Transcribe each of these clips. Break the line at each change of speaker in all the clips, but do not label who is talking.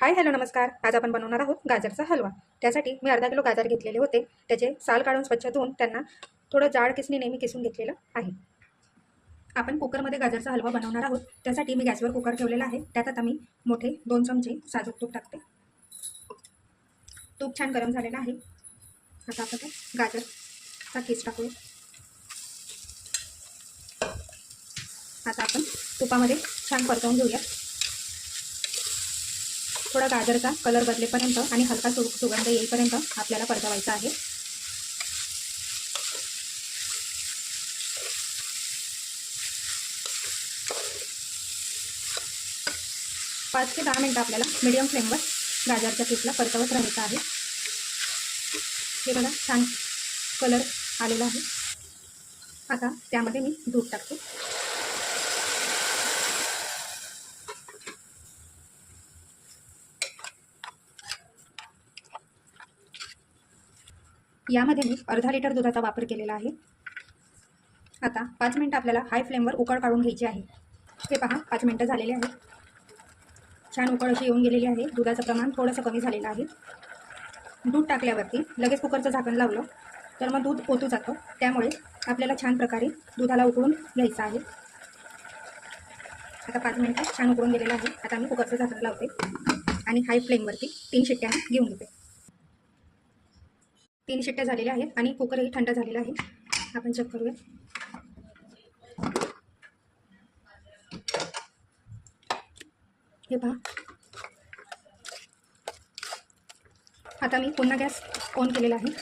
Hi hello नमस्कार. आज आपण बनवणार आहोत गाजरचा हलवा. त्यासाठी मी अर्धा किलो गाजर घेतलेले होते. त्याचे साल काढून स्वच्छ धुवून त्यांना थोडं जाड किसणी नेहमी किसून घेतलेलं आहे. आपण कुकरमध्ये गाजरचा हलवा बनवणार आहोत. त्यासाठी मी गॅसवर कुकर ठेवलेला आहे. त्यात आता मी मोठे 2 चमचे साजूक तूप टाकते. तूप छान गरम झालेलं आहे. आता आपण गाजरचा किस टाकूया. आता आपण तुपामध्ये छान परतवून घेऊया. थोडा गाजरचा कलर बदलेपर्यंत आणि हलका सुगंध येईपर्यंत आपल्याला परतवायचा आहे. पाच ते 10 मिनिटं आपल्याला मीडियम फ्लेमवर गाजरच्या किसला परतवत राहायचं आहे. हे बघा छान कलर आलेला आहे. आता त्यामध्ये मी दूध टाकते. यामध्ये मी अर्धा लिटर दुधाचा वापर केलेला आहे. आता 5 मिनिटं आपल्याला हाय फ्लेमवर उकळ काढून घ्यायची आहे. हे पहा 5 मिनिटं झालेले आहेत. छान उकळ अशी येऊन गेलेली आहे. दुधाचं प्रमाण थोडंसं कमी झालेलं आहे. दूध टाकल्यावरती लगेच कुकरचं झाकण लावलं तर मग दूध ओतू जातं. त्यामुळे आपल्याला छान प्रकारे दुधाला उकळून घ्यायचं आहे. आता 5 मिनिटं छान उकळून गेलेलं आहे. आता मी कुकरचं झाकण लावते आणि हाय फ्लेमवरती 3 शिट्ट्या घेऊन घेते. 3 शिट्ट्या झालेल्या आहेत आणि कुकरही थंड झालेला आहे. आपण चेक करूया. हे पहा. आता मी पुन्हा गॅस ऑन केलेला आहे.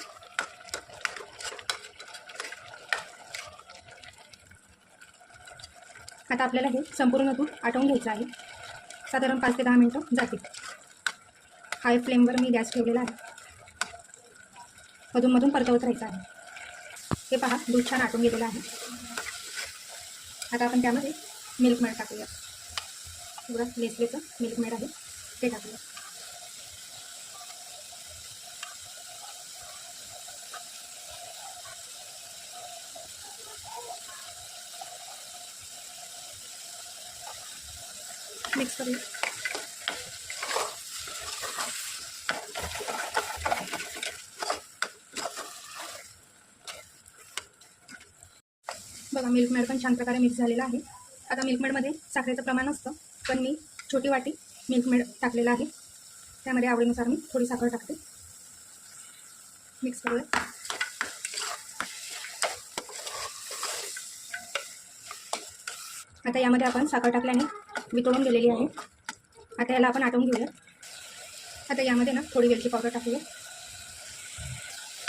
आता आपल्याला हे संपूर्ण दूध आटवून घ्यायचं आहे. साधारण 5 ते 10 मिनिटं जातील. हाय फ्लेमवर मी गॅस ठेवलेला आहे. मधून परतवत राहायचं आहे. हे पहा दूध छान आटून गेलेलं आहे. आता आपण त्यामध्ये मिल्क मेड टाकूया. थोडं नेसलेचं मिल्क मेड आहे ते टाकूया. मिक्स करूया. बघा मिल्क मेड पण छान प्रकारे मिक्स झालेला आहे. आता मिल्क मेडमध्ये साखरेचं प्रमाण असतं, पण मी छोटी वाटी मिल्क मेड टाकलेला आहे. त्यामध्ये आवडीनुसार मी थोडी साखर टाकते. मिक्स करूया. आता यामध्ये आपण साखर टाकल्याने वितळून गेलेली आहे. आता याला आपण आटवून घेऊया. आता यामध्ये ना थोडी वेलची पावडर टाकूया.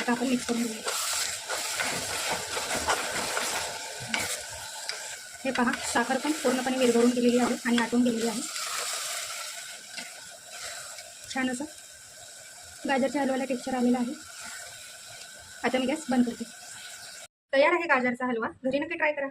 आता आपण मिक्स करून घेऊया. हे पहा साखर पण पूर्णपणे विरघळून गेलेली आहे आणि आटून गेलेली आहे. छान असं गाजरच्या हलव्याला टेक्स्चर आलेलं आहे. आता मी गॅस बंद करते. तयार आहे गाजरचा हलवा. घरी नक्की ट्राय करा.